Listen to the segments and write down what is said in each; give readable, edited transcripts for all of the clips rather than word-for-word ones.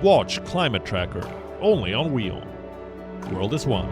Watch Climate Tracker, only on WION. The world is one.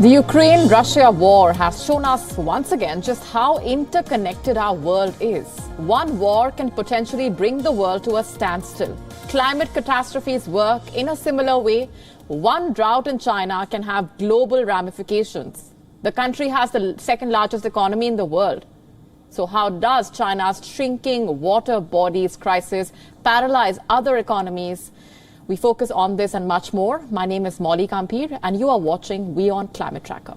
The Ukraine-Russia war has shown us once again just how interconnected our world is. One war can potentially bring the world to a standstill. Climate catastrophes work in a similar way. One drought in China can have global ramifications. The country has the second largest economy in the world. So how does China's shrinking water bodies crisis paralyze other economies? We focus on this and much more. My name is Molly Kampir and you are watching WION Climate Tracker.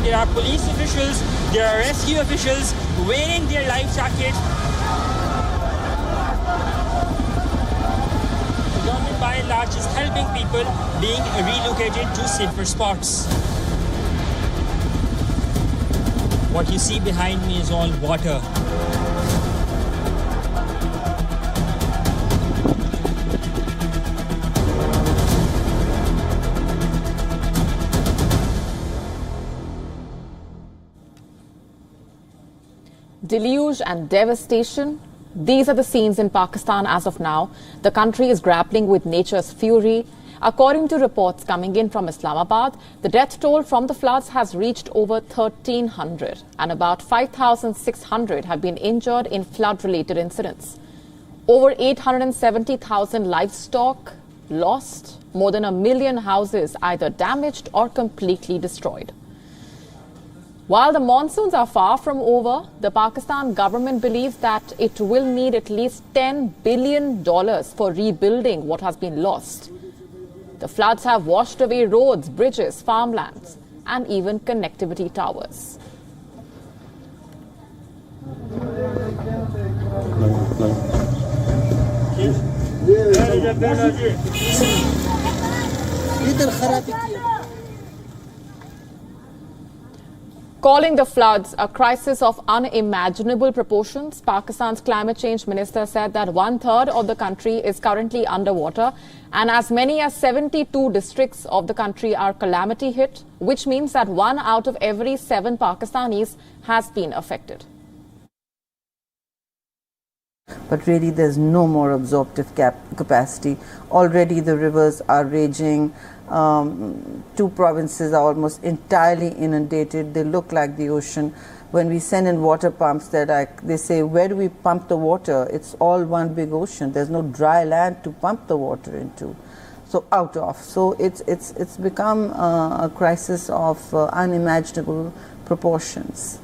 There are police officials, there are rescue officials wearing their life jackets. The government by and large is helping people being relocated to safer spots. What you see behind me is all water. Deluge and devastation. These are the scenes in Pakistan as of now. The country is grappling with nature's fury. According to reports coming in from Islamabad, the death toll from the floods has reached over 1,300 and about 5,600 have been injured in flood-related incidents. Over 870,000 livestock lost, more than 1 million houses either damaged or completely destroyed. While the monsoons are far from over, the Pakistan government believes that it will need at least $10 billion for rebuilding what has been lost. The floods have washed away roads, bridges, farmlands, and even connectivity towers. Calling the floods a crisis of unimaginable proportions, Pakistan's climate change minister said that 1/3 of the country is currently underwater and as many as 72 districts of the country are calamity hit, which means that 1 out of every 7 Pakistanis has been affected. But really there's no more absorptive capacity. Already the rivers are raging. 2 provinces are almost entirely inundated. They look like the ocean. When we send in water pumps, they say, where do we pump the water? It's all one big ocean. There's no dry land to pump the water into. So out of. So it's become a crisis of unimaginable proportions.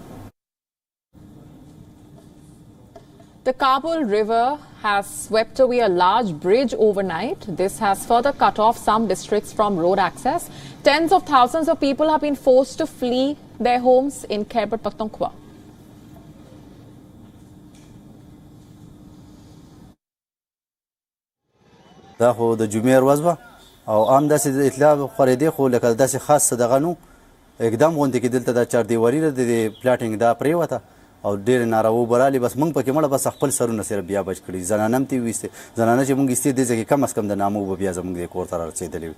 The Kabul River has swept away a large bridge overnight. This has further cut off some districts from road access. Tens of thousands of people have been forced to flee their homes in Khyber Pakhtunkhwa. دا خو د جمعې ورځ وه او عام داسې اطلاع خورېدې خو لکه داسې خاص څه دغه نو اقدام غوندې کې دلته دا چاردیواري ده د پلاټینګ دا پرېوته او ډېرې ناروا اوبه رالې بس موږ پکې مړه بس خپل سرونه صرف بیا بچ کړي زنانه هم ترې ویستې زنانه چې موږ ایستې دې ځای کې کم از کم د نامه اوبه بیا زموږ دې کور ته رارسېدلې وي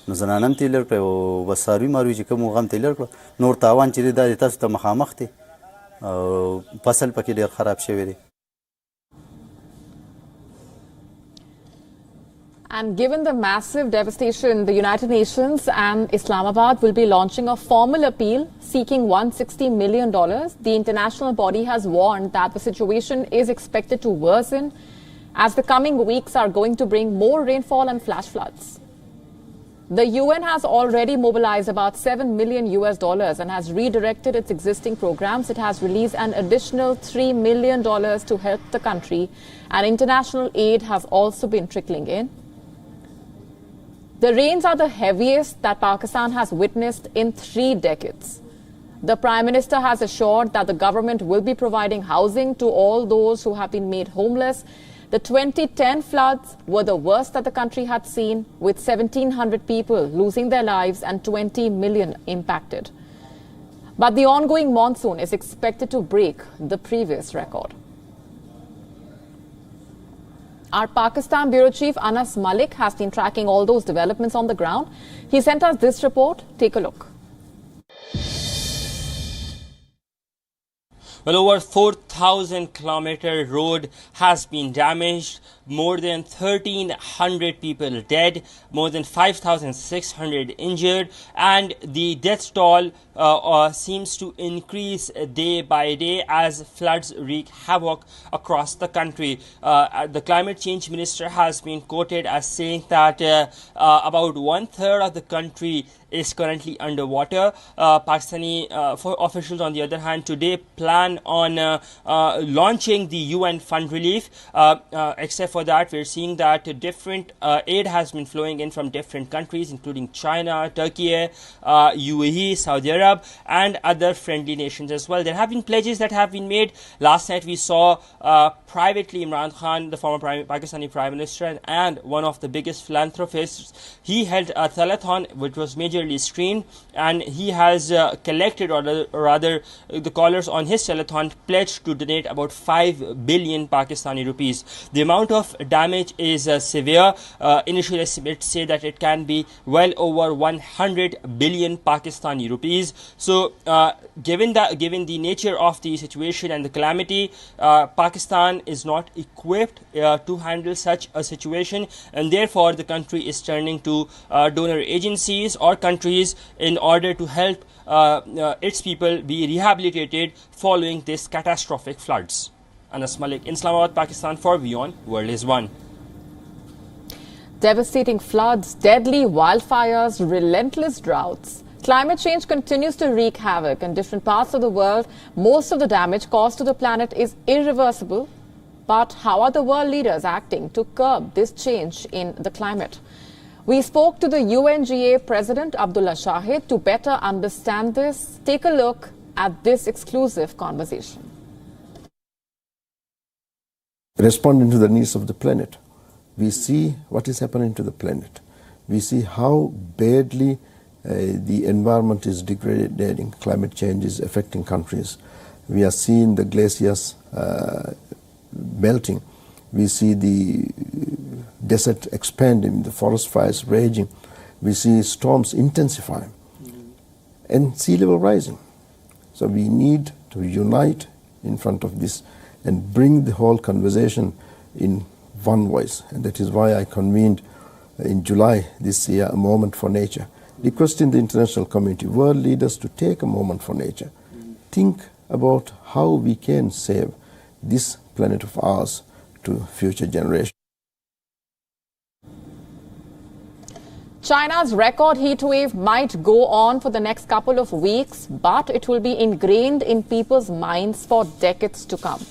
نو زنانه هم ترې لرې کړی او بس څاروي ماروي چې کوم هغه هم ترې لرې کړه نور تاوان چې دی دا تاسو ته مخامخ دی او فصل پکې ډېر خراب شوی دی. And given the massive devastation, the United Nations and Islamabad will be launching a formal appeal seeking $160 million. The international body has warned that the situation is expected to worsen as the coming weeks are going to bring more rainfall and flash floods. The UN has already mobilized about $7 million and has redirected its existing programs. It has released an additional $3 million to help the country, and international aid has also been trickling in. The rains are the heaviest that Pakistan has witnessed in 3 decades. The Prime Minister has assured that the government will be providing housing to all those who have been made homeless. The 2010 floods were the worst that the country had seen, with 1,700 people losing their lives and 20 million impacted. But the ongoing monsoon is expected to break the previous record. Our Pakistan Bureau Chief Anas Malik has been tracking all those developments on the ground. He sent us this report. Take a look. Well, over 4,000-kilometer road has been damaged, more than 1,300 people dead, more than 5,600 injured, and the death toll seems to increase day by day as floods wreak havoc across the country. The climate change minister has been quoted as saying that about 1/3 of the country is currently underwater. Pakistani officials, on the other hand, today plan on launching the UN fund relief. Except for that, we're seeing that different aid has been flowing in from different countries, including China, Turkey, UAE, Saudi Arabia, and other friendly nations as well. There have been pledges that have been made. Last night we saw privately Imran Khan, the former Pakistani Prime Minister and one of the biggest philanthropists, he held a telethon which was majorly streamed, and he has collected, or rather the callers on his telethon pledged to donate about 5 billion Pakistani rupees. The amount of damage is severe. Initial estimates say that it can be well over 100 billion Pakistani rupees. So given the nature of the situation and the calamity, Pakistan is not equipped to handle such a situation, and therefore the country is turning to donor agencies or countries in order to help its people be rehabilitated following this catastrophic floods. Anas Malik, Islamabad, Pakistan, for WION, World is One. Devastating floods, deadly wildfires, relentless droughts. Climate change continues to wreak havoc in different parts of the world. Most of the damage caused to the planet is irreversible. But how are the world leaders acting to curb this change in the climate? We spoke to the UNGA President Abdullah Shahid to better understand this. Take a look at this exclusive conversation. Responding to the needs of the planet, we see what is happening to the planet. We see how badly the environment is degrading, climate change is affecting countries. We are seeing the glaciers melting. We see the desert expanding, the forest fires raging. We see storms intensifying and sea level rising. So we need to unite in front of this and bring the whole conversation in one voice. And that is why I convened in July this year a moment for nature, requesting the international community, world leaders to take a moment for nature. Think about how we can save this planet of ours to future generations. China's record heat wave might go on for the next couple of weeks, but it will be ingrained in people's minds for decades to come.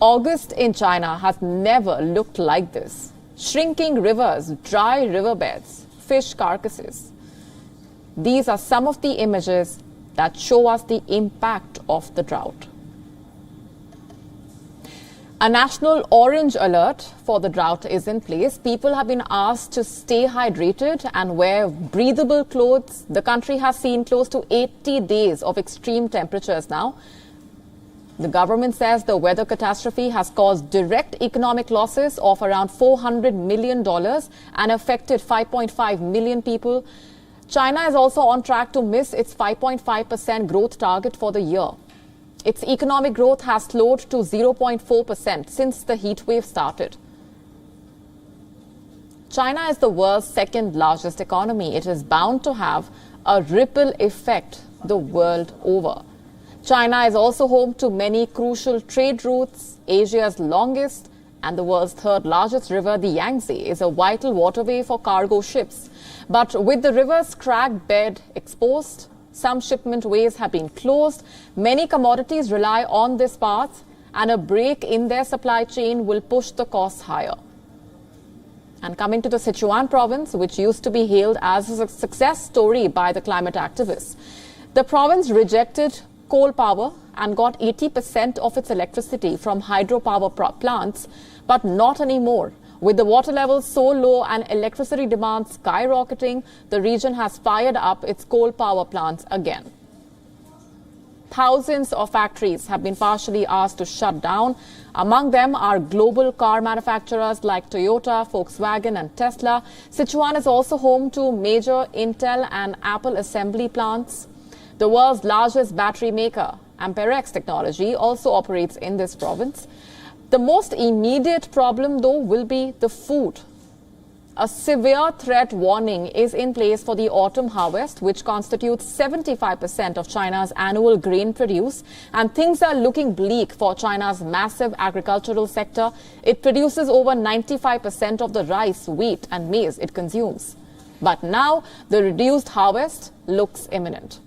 August in China has never looked like this. Shrinking rivers, dry riverbeds, fish carcasses. These are some of the images that show us the impact of the drought. A national orange alert for the drought is in place. People have been asked to stay hydrated and wear breathable clothes. The country has seen close to 80 days of extreme temperatures now. The government says the weather catastrophe has caused direct economic losses of around $400 million and affected 5.5 million people. China is also on track to miss its 5.5% growth target for the year. Its economic growth has slowed to 0.4% since the heat wave started. China is the world's second largest economy. It is bound to have a ripple effect the world over. China is also home to many crucial trade routes. Asia's longest and the world's third largest river, the Yangtze, is a vital waterway for cargo ships. But with the river's cracked bed exposed, some shipment ways have been closed. Many commodities rely on this path, and a break in their supply chain will push the costs higher. And coming to the Sichuan province, which used to be hailed as a success story by the climate activists, the province rejected coal power and got 80% of its electricity from hydropower plants, but not anymore. With the water levels so low and electricity demand skyrocketing, the region has fired up its coal power plants again. Thousands of factories have been partially asked to shut down. Among them are global car manufacturers like Toyota, Volkswagen and Tesla. Sichuan is also home to major Intel and Apple assembly plants. The world's largest battery maker, Amperex Technology, also operates in this province. The most immediate problem, though, will be the food. A severe threat warning is in place for the autumn harvest, which constitutes 75% of China's annual grain produce, and things are looking bleak for China's massive agricultural sector. It produces over 95% of the rice, wheat and maize it consumes. But now the reduced harvest looks imminent.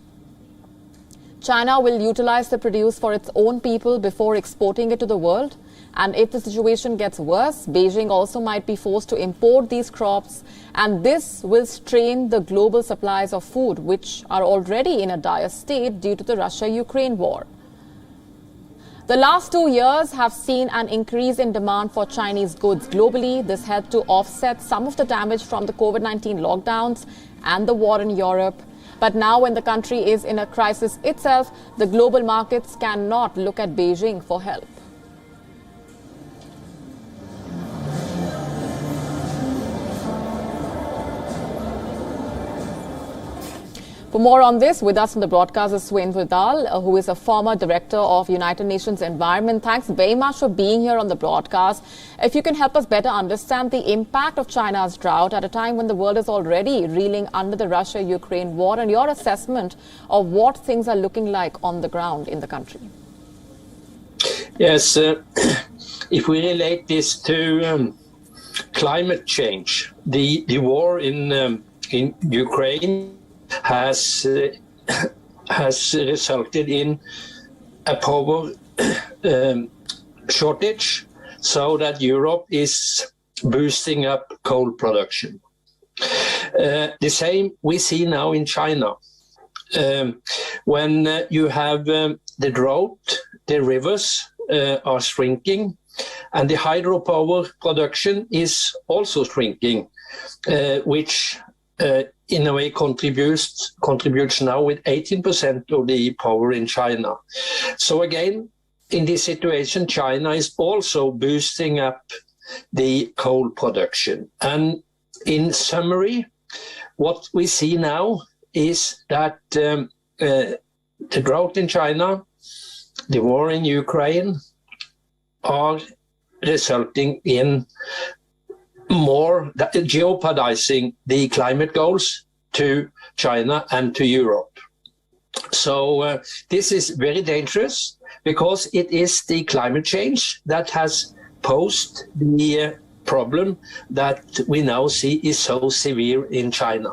China will utilize the produce for its own people before exporting it to the world. And if the situation gets worse, Beijing also might be forced to import these crops. And this will strain the global supplies of food, which are already in a dire state due to the Russia-Ukraine war. The last 2 years have seen an increase in demand for Chinese goods globally. This helped to offset some of the damage from the COVID-19 lockdowns and the war in Europe. But now when the country is in a crisis itself, the global markets cannot look at Beijing for help. For more on this, with us on the broadcast is Swain Vidal, who is a former director of United Nations Environment. Thanks very much for being here on the broadcast. If you can help us better understand the impact of China's drought at a time when the world is already reeling under the Russia-Ukraine war, and your assessment of what things are looking like on the ground in the country. Yes, if we relate this to climate change, the war in Ukraine has resulted in a power shortage, so that Europe is boosting up coal production. The same we see now in China. When you have the drought, the rivers are shrinking, and the hydropower production is also shrinking, which in a way contributes now with 18% of the power in China. So again, in this situation, China is also boosting up the coal production. And in summary, what we see now is that the drought in China, the war in Ukraine, are resulting in more jeopardizing the climate goals to China and to Europe. So this is very dangerous, because it is the climate change that has posed the problem that we now see is so severe in China.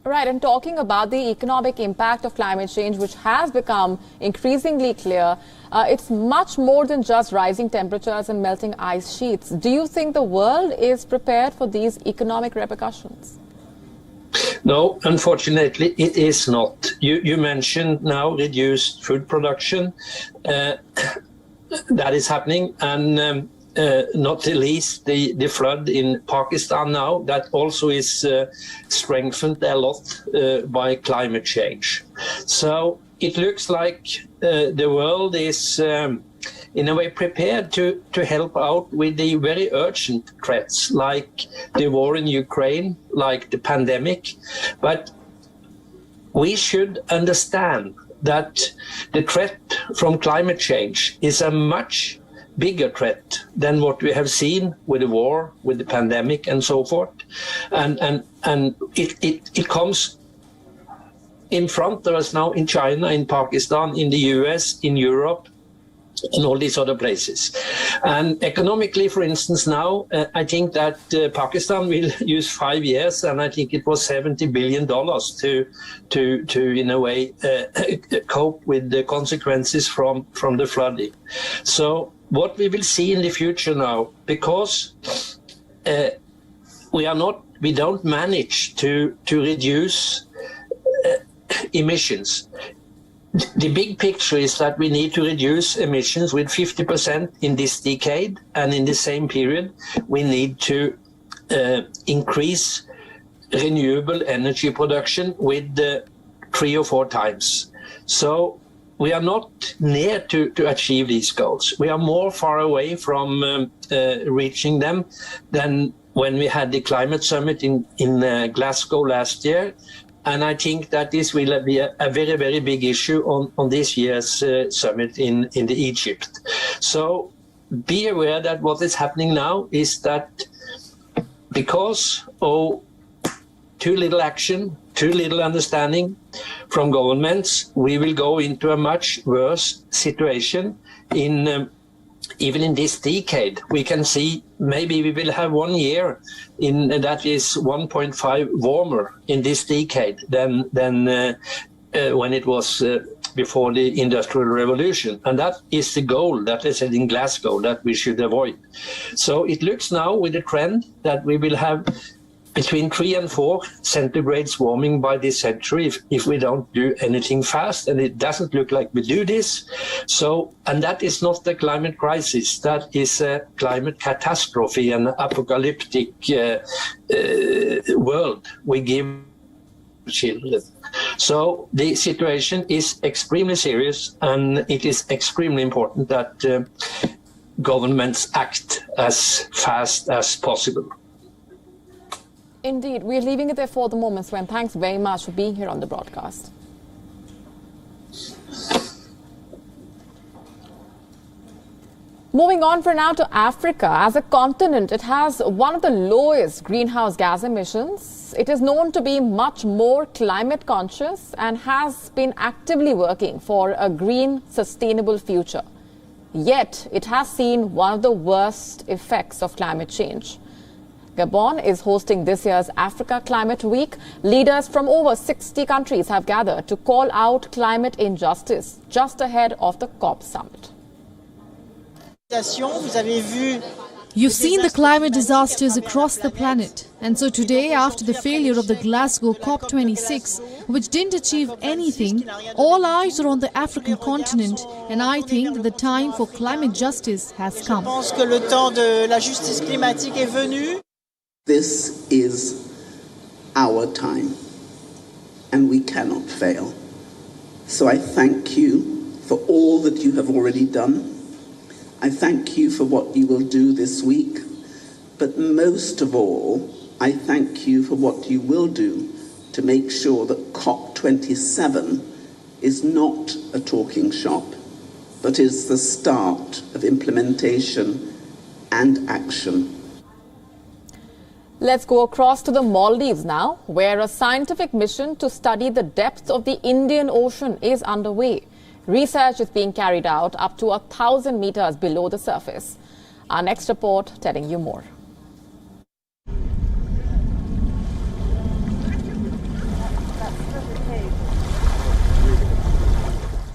Right, and talking about the economic impact of climate change, which has become increasingly clear, it's much more than just rising temperatures and melting ice sheets. Do you think the world is prepared for these economic repercussions? No, unfortunately, it is not. You mentioned now reduced food production. That is happening, and not the least the flood in Pakistan now, that also is strengthened a lot by climate change. So it looks like the world is in a way prepared to help out with the very urgent threats like the war in Ukraine, like the pandemic. But we should understand that the threat from climate change is a much bigger threat than what we have seen with the war, with the pandemic and so forth. And it comes in front of us now in China, in Pakistan, in the US, in Europe, and all these other places. And economically, for instance, now, I think that Pakistan will use 5 years, and I think it was $70 billion to in a way, cope with the consequences from the flooding. So what we will see in the future now, because we don't manage to reduce emissions. The big picture is that we need to reduce emissions with 50% in this decade, and in the same period, we need to increase renewable energy production with 3 or 4 times. So we are not near to achieve these goals. We are more far away from reaching them than when we had the climate summit in Glasgow last year. And I think that this will be a very, very big issue on this year's summit in Egypt. So be aware that what is happening now is that because of too little action, too little understanding from governments, we will go into a much worse situation even in this decade. We can see maybe we will have 1 year that is 1.5 warmer in this decade than when it was before the Industrial Revolution. And that is the goal that is set in Glasgow that we should avoid. So it looks now with the trend that we will have between 3 and 4 centigrades warming by this century if we don't do anything fast, and it doesn't look like we do this. So, and that is not the climate crisis, that is a climate catastrophe, an apocalyptic world we give children. So the situation is extremely serious, and it is extremely important that governments act as fast as possible. Indeed. We're leaving it there for the moment, Sven. Thanks very much for being here on the broadcast. Moving on for now to Africa. As a continent, it has one of the lowest greenhouse gas emissions. It is known to be much more climate conscious and has been actively working for a green, sustainable future. Yet, it has seen one of the worst effects of climate change. Gabon is hosting this year's Africa Climate Week. Leaders from over 60 countries have gathered to call out climate injustice just ahead of the COP summit. Vous avez vu You've seen the climate disasters across the planet. And so today, after the failure of the Glasgow COP26, which didn't achieve anything, all eyes are on the African continent. And I think that the time for climate justice has come. This is our time, and we cannot fail. So I thank you for all that you have already done. I thank you for what you will do this week, but most of all, I thank you for what you will do to make sure that COP27 is not a talking shop, but is the start of implementation and action. Let's go across to the Maldives now, where a scientific mission to study the depths of the Indian Ocean is underway. Research is being carried out up to 1,000 meters below the surface. Our next report telling you more.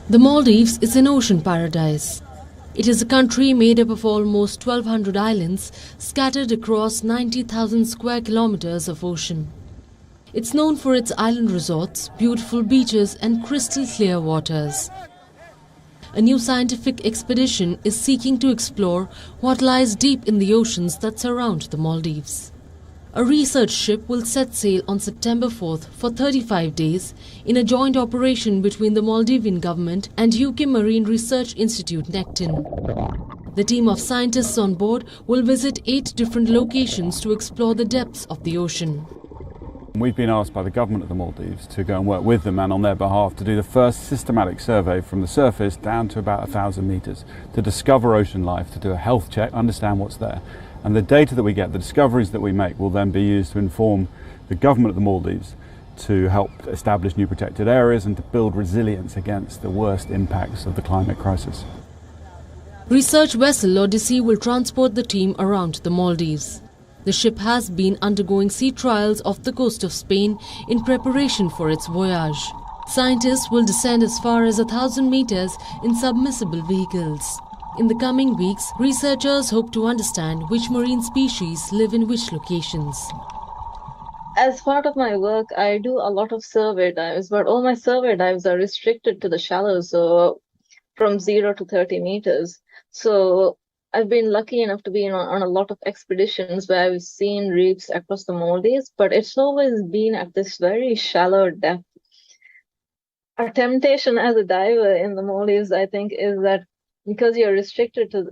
The Maldives is an ocean paradise. It is a country made up of almost 1,200 islands scattered across 90,000 square kilometers of ocean. It's known for its island resorts, beautiful beaches and crystal clear waters. A new scientific expedition is seeking to explore what lies deep in the oceans that surround the Maldives. A research ship will set sail on September 4th for 35 days in a joint operation between the Maldivian government and UK Marine Research Institute NECTIN. The team of scientists on board will visit 8 different locations to explore the depths of the ocean. We've been asked by the government of the Maldives to go and work with them and on their behalf to do the first systematic survey from the surface down to about 1,000 metres to discover ocean life, to do a health check, understand what's there. And the data that we get, the discoveries that we make, will then be used to inform the government of the Maldives to help establish new protected areas and to build resilience against the worst impacts of the climate crisis. Research vessel Odyssey will transport the team around the Maldives. The ship has been undergoing sea trials off the coast of Spain in preparation for its voyage. Scientists will descend as far as 1,000 meters in submersible vehicles. In the coming weeks, researchers hope to understand which marine species live in which locations. As part of my work, I do a lot of survey dives, but all my survey dives are restricted to the shallows, so from 0 to 30 meters. So I've been lucky enough to be on a lot of expeditions where I've seen reefs across the Maldives, but it's always been at this very shallow depth. A temptation as a diver in the Maldives, I think, is that because you're restricted to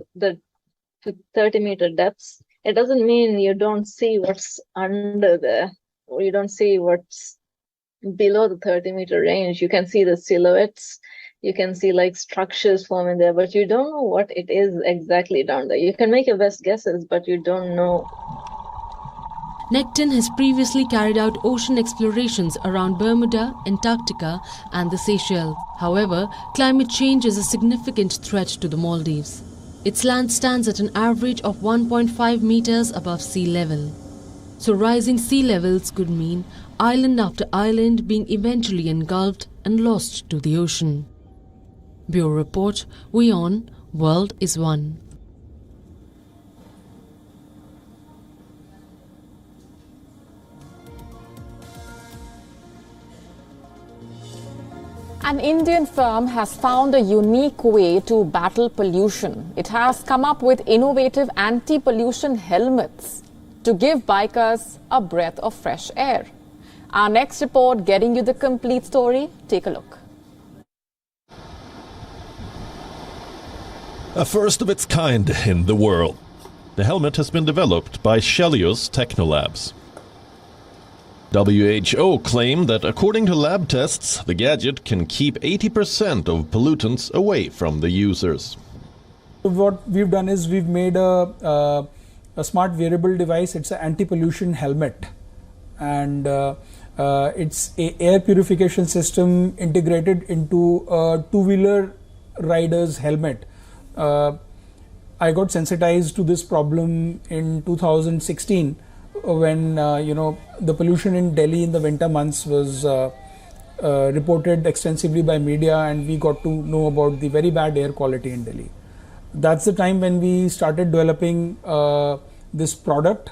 30-meter depths, it doesn't mean you don't see what's under there, or you don't see what's below the 30-meter range. You can see the silhouettes. You can see like structures forming there, but you don't know what it is exactly down there. You can make your best guesses, but you don't know. NECTIN has previously carried out ocean explorations around Bermuda, Antarctica and the Seychelles. However, climate change is a significant threat to the Maldives. Its land stands at an average of 1.5 meters above sea level. So rising sea levels could mean island after island being eventually engulfed and lost to the ocean. Bureau Report, WION, World is One. An Indian firm has found a unique way to battle pollution. It has come up with innovative anti-pollution helmets to give bikers a breath of fresh air. Our next report getting you the complete story. Take a look. A first of its kind in the world. The helmet has been developed by Shelius Technolabs. WHO claimed that according to lab tests, the gadget can keep 80% of pollutants away from the users. What we've done is we've made a smart wearable device. It's an anti-pollution helmet, and it's an air purification system integrated into a two-wheeler rider's helmet. I got sensitized to this problem in 2016 when the pollution in Delhi in the winter months was reported extensively by media, and we got to know about the very bad air quality in Delhi. That's the time when we started developing this product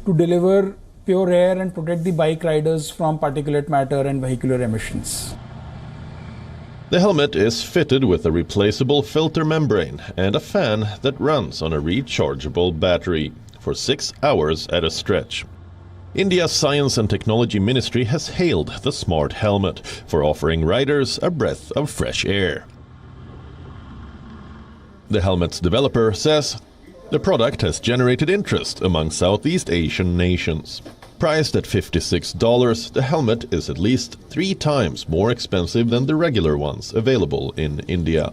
to deliver pure air and protect the bike riders from particulate matter and vehicular emissions. The helmet is fitted with a replaceable filter membrane and a fan that runs on a rechargeable battery for 6 hours at a stretch. India's Science and Technology Ministry has hailed the smart helmet for offering riders a breath of fresh air. The helmet's developer says the product has generated interest among Southeast Asian nations. Priced at $56, the helmet is at least 3 times more expensive than the regular ones available in India.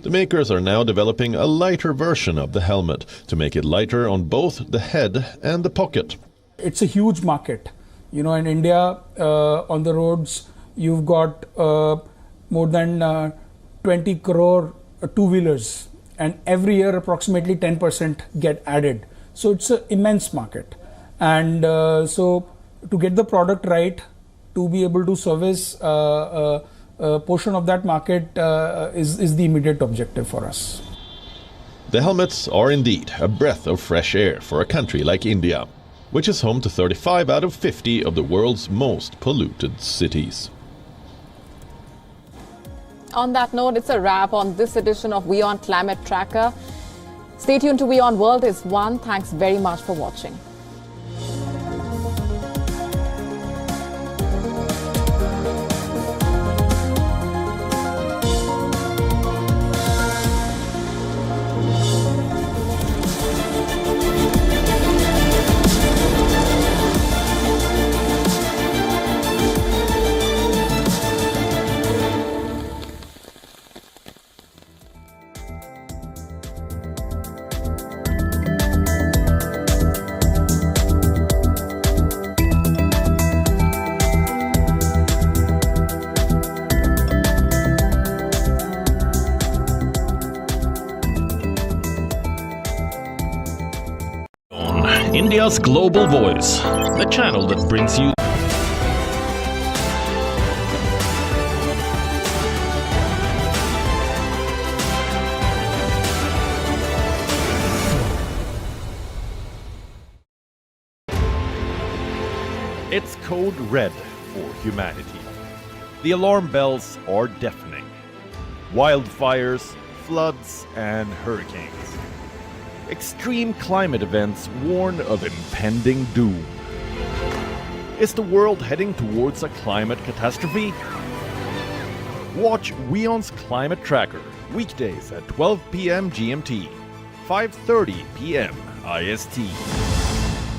The makers are now developing a lighter version of the helmet to make it lighter on both the head and the pocket. It's a huge market. You know, in India, on the roads, you've got more than 20 crore two-wheelers, and every year approximately 10% get added. So it's an immense market. And so to get the product right, to be able to service a portion of that market is the immediate objective for us. The helmets are indeed a breath of fresh air for a country like India, which is home to 35 out of 50 of the world's most polluted cities. On that note, it's a wrap on this edition of WION Climate Tracker. Stay tuned to WION World is One. Thanks very much for watching. India's Global Voice, the channel that brings you It's code red for humanity. The alarm bells are deafening. Wildfires, floods, and hurricanes. Extreme climate events warn of impending doom. Is the world heading towards a climate catastrophe? Watch WION's Climate Tracker weekdays at 12 p.m. GMT, 5:30 p.m. IST.